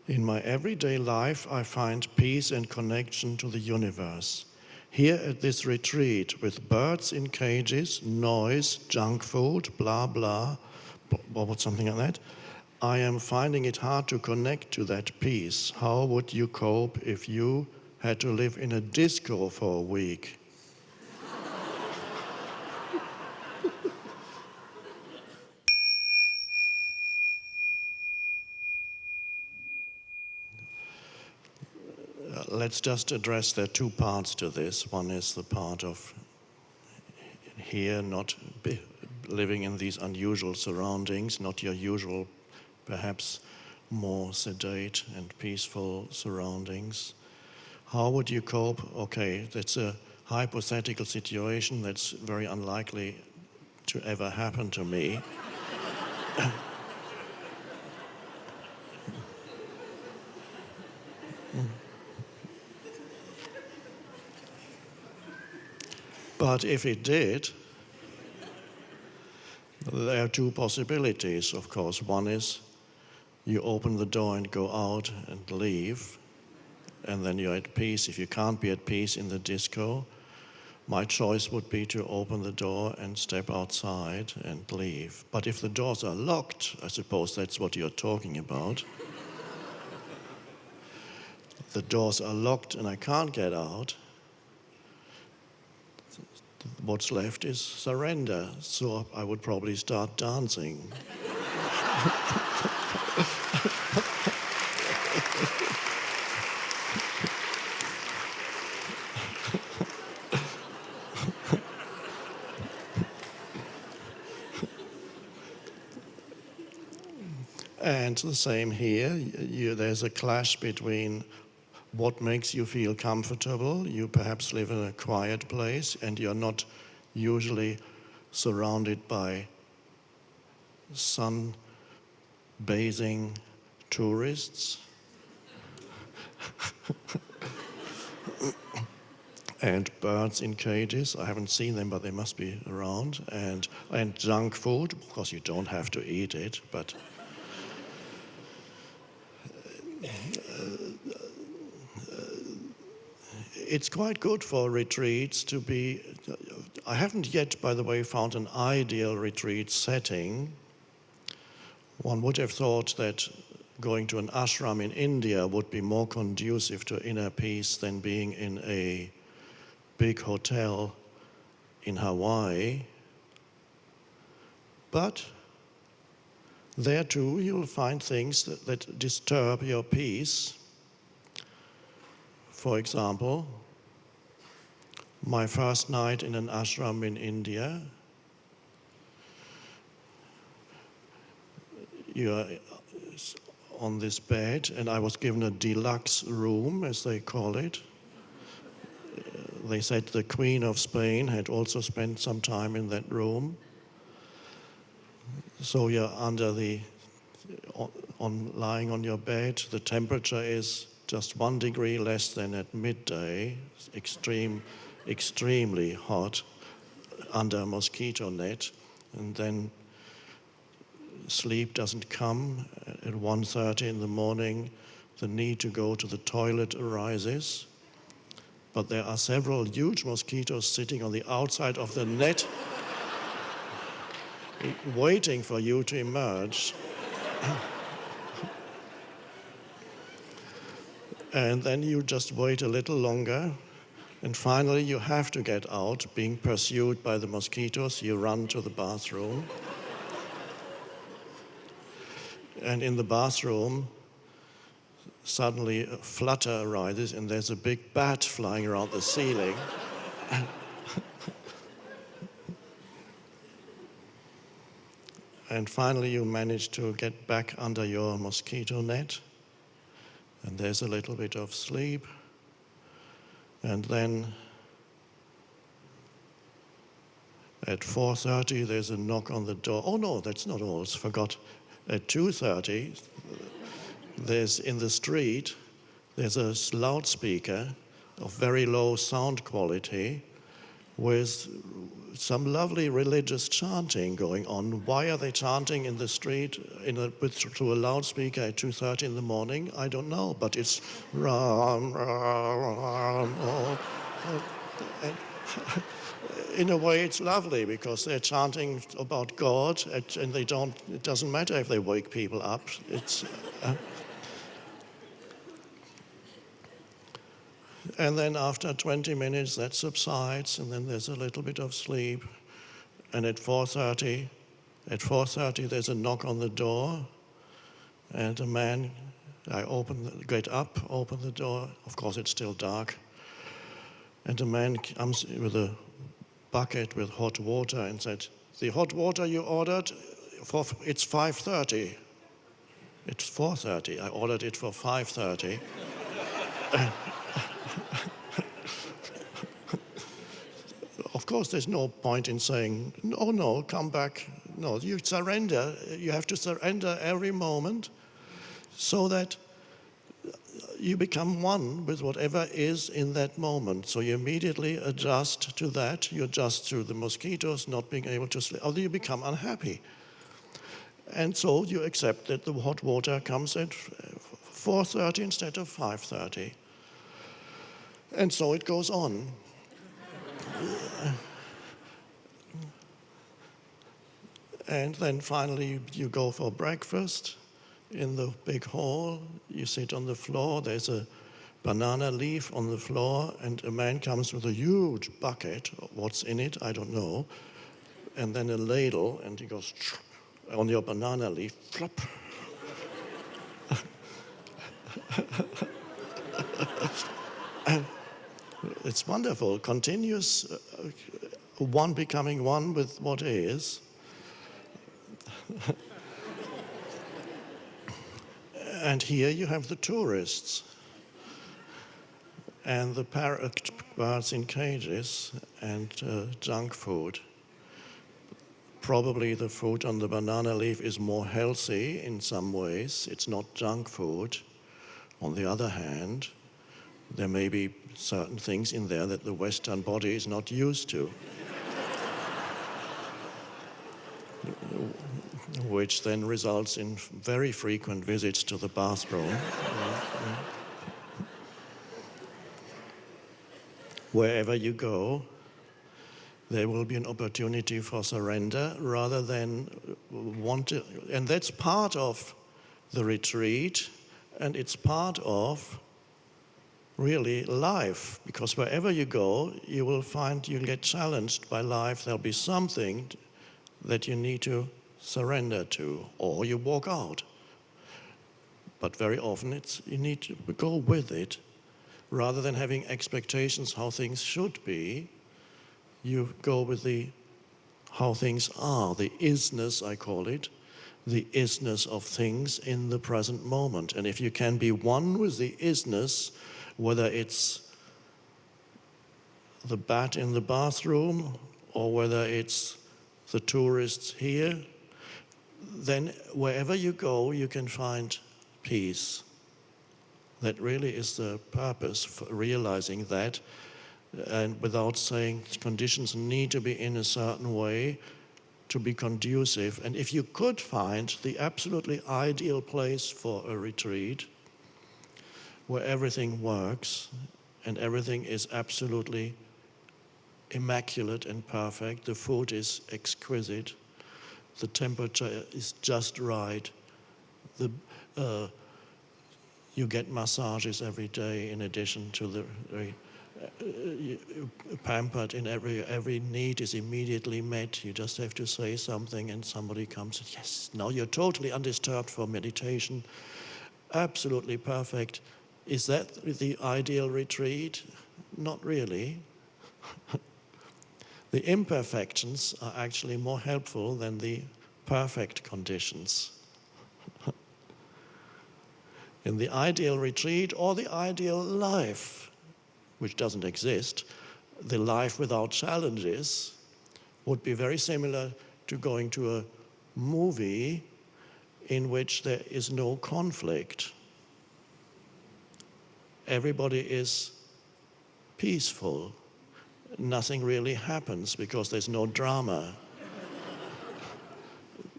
In my everyday life, I find peace and connection to the universe. Here at this retreat, with birds in cages, noise, junk food, blah, blah, or something like that, I am finding it hard to connect to that peace. How would you cope if you had to live in a disco for a week? Let's just address there are two parts to this. One is the part of here not living in these unusual surroundings, not your usual, perhaps more sedate and peaceful surroundings. How would you cope? Okay, that's a hypothetical situation that's very unlikely to ever happen to me. But if it did, there are two possibilities, of course. One is you open the door and go out and leave, and then you're at peace. If you can't be at peace in the disco, my choice would be to open the door and step outside and leave. But if the doors are locked, I suppose that's what you're talking about. The doors are locked and I can't get out. What's left is surrender. So I would probably start dancing. And the same here, there's a clash between what makes you feel comfortable. You perhaps live in a quiet place and you're not usually surrounded by sun-bathing tourists. And birds in cages. I haven't seen them, but they must be around. And junk food. Of course, you don't have to eat it, but it's quite good for retreats to be. I haven't yet, by the way, found an ideal retreat setting. One would have thought that going to an ashram in India would be more conducive to inner peace than being in a big hotel in Hawaii. But there too you'll find things that disturb your peace. For example, my first night in an ashram in India, you're on this bed, and I was given a deluxe room, as they call it. They said the Queen of Spain had also spent some time in that room. So you're lying on your bed. The temperature is just 1 degree less than at midday, extremely hot, under a mosquito net, and then sleep doesn't come. At 1:30 in the morning, the need to go to the toilet arises, but there are several huge mosquitoes sitting on the outside of the net, waiting for you to emerge. And then you just wait a little longer, and finally you have to get out. Being pursued by the mosquitoes, you run to the bathroom. And in the bathroom, suddenly a flutter arises, and there's a big bat flying around the ceiling. And finally you manage to get back under your mosquito net. And there's a little bit of sleep. And then at 4:30, there's a knock on the door. Oh no, that's not all, I forgot. At 2:30, there's in the street, there's a loudspeaker of very low sound quality with some lovely religious chanting going on. Why are they chanting in the street through a loudspeaker at 2:30 in the morning? I don't know, but it's Ram, Ram, Ram. And in a way, it's lovely because they're chanting about God, and they don't. It doesn't matter if they wake people up. And then after 20 minutes, that subsides, and then there's a little bit of sleep. And at 4:30, there's a knock on the door, and a man. Get up, open the door. Of course, it's still dark. And a man comes with a bucket with hot water and said, "The hot water you ordered, it's 5:30. It's 4:30. I ordered it for 5:30. Of course, there's no point in saying, no, come back. No, you surrender. You have to surrender every moment so that you become one with whatever is in that moment. So you immediately adjust to that. You adjust to the mosquitoes not being able to sleep, or you become unhappy. And so you accept that the hot water comes at 4:30 instead of 5:30. And so it goes on. And then finally you go for breakfast in the big hall. You sit on the floor. There's a banana leaf on the floor, and a man comes with a huge bucket. What's in it? I don't know. And then a ladle, and he goes on your banana leaf. Flop. And it's wonderful. Continuous, one becoming one with what is. And here you have the tourists and the birds in cages and junk food. Probably the food on the banana leaf is more healthy in some ways. It's not junk food. On the other hand, there may be certain things in there that the Western body is not used to, which then results in very frequent visits to the bathroom. Wherever you go, there will be an opportunity for surrender rather than and that's part of the retreat, and it's part of really life, because wherever you go, you will find you get challenged by life. There'll be something that you need to surrender to, or you walk out. But very often you need to go with it. Rather than having expectations how things should be, you go with how things are, the isness, I call it, the isness of things in the present moment. And if you can be one with the isness, whether it's the bat in the bathroom or whether it's the tourists here, then wherever you go, you can find peace. That really is the purpose for realizing that, and without saying conditions need to be in a certain way to be conducive. And if you could find the absolutely ideal place for a retreat, where everything works and everything is absolutely immaculate and perfect, the food is exquisite, the temperature is just right, you get massages every day in addition to the pampered, in every need is immediately met. You just have to say something and somebody comes and yes, now you're totally undisturbed for meditation, absolutely perfect. Is that the ideal retreat? Not really. The imperfections are actually more helpful than the perfect conditions. In the ideal retreat or the ideal life, which doesn't exist, the life without challenges would be very similar to going to a movie in which there is no conflict. Everybody is peaceful. nothing really happens because there's no drama.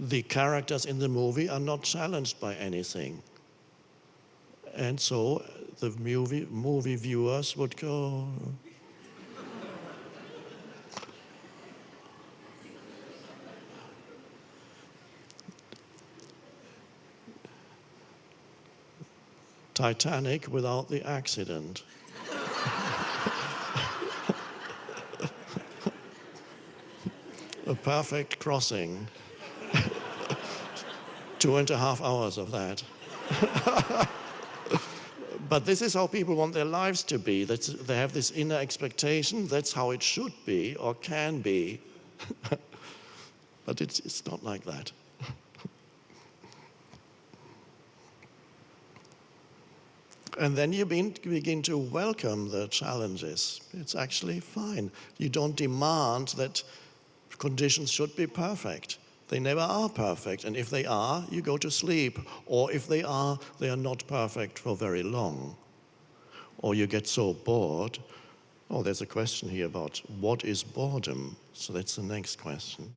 The characters in the movie are not challenged by anything. And so the movie viewers would go, Titanic without the accident. A perfect crossing. 2.5 hours of that. But this is how people want their lives to be. They have this inner expectation, that's how it should be or can be. But it's not like that. And then you begin to welcome the challenges. It's actually fine. You don't demand that conditions should be perfect. They never are perfect. And if they are, you go to sleep. Or if they are not perfect for very long. Or you get so bored. Oh, there's a question here about what is boredom? So that's the next question.